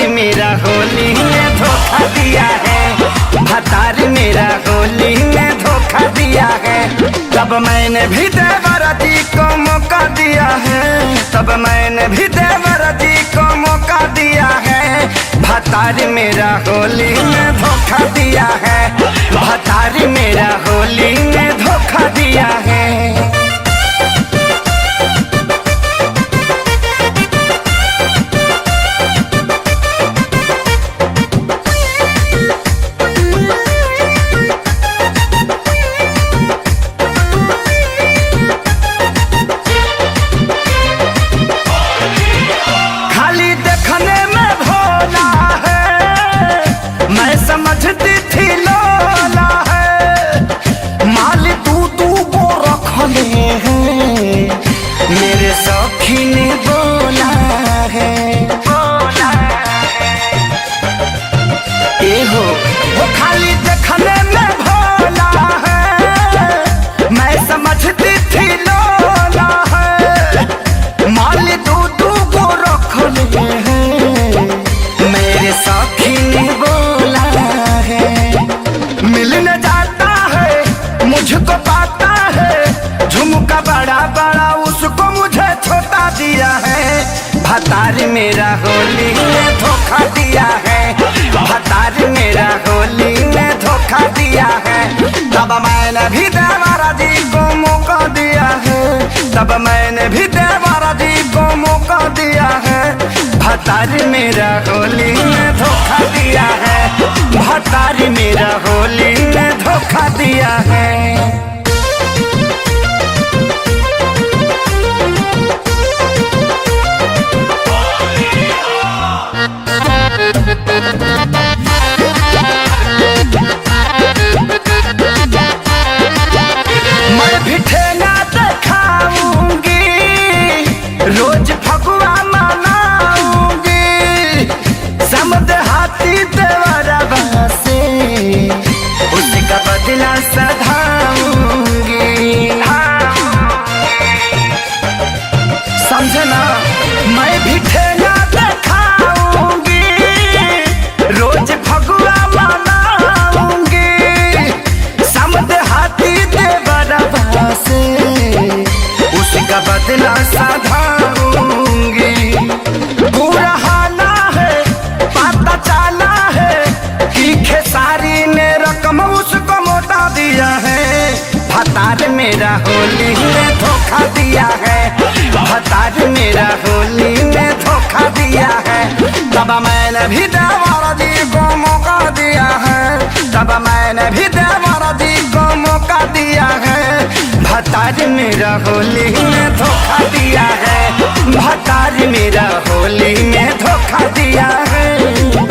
मेरा होली में धोखा दिया है। भतार मेरा होली में धोखा दिया है। तब मैंने भी देवरा जी को मौका दिया है। तब मैंने भी देवरा जी को मौका दिया है। भतार मेरा होली में धोखा दिया है। भतार मेरा होली में धोखा दिया है। समझती थी लोला है, माल तू वो रखले हैं, मेरे सखी ने बोला है। ए हो वो खाली देखने में भोला है, मैं समझती थी लोला है, माल तू वो रखले हैं, मेरे सखी ने बोला है। मिलने जाता है मुझको पाता है, झुमका बड़ा बड़ा उसको मुझे छोटा दिया है। भतार मेरा होली में धोखा दिया है। भतार मेरा होली में धोखा दिया है। तब मैंने भी देवरा जी को मौका दिया है। तब मैंने भी देवरा जी को मौका दिया है। भतार मेरा होली में धोखा दिया है। भतार मेरा होली में धोखा दिया है। मैं भी ठेला दिखाऊंगी, रोज फगुआ मनाऊंगी, समझ हाथी देवरा से उसका बदला सधाऊंगी। समझना मैं भी ठेला दिखाऊंगी, रोज फगुआ मनाऊंगी, समझ हाथी देवरा से उसका बदला सधाऊंगी। बुरा हाना है पता चला है कि खेसारी ने रकम उसको मोटा दिया है। भतार मेरा होली में धोखा दिया है। भतार मेरा होली में धोखा दिया है। तब मैंने भी देवरा जी को मौका दिया है। तब मैंने भी देवरा जी को मौका दिया है। भतार मेरा होली में धोखा दिया है। भतार मेरा होली में धोखा दिया है।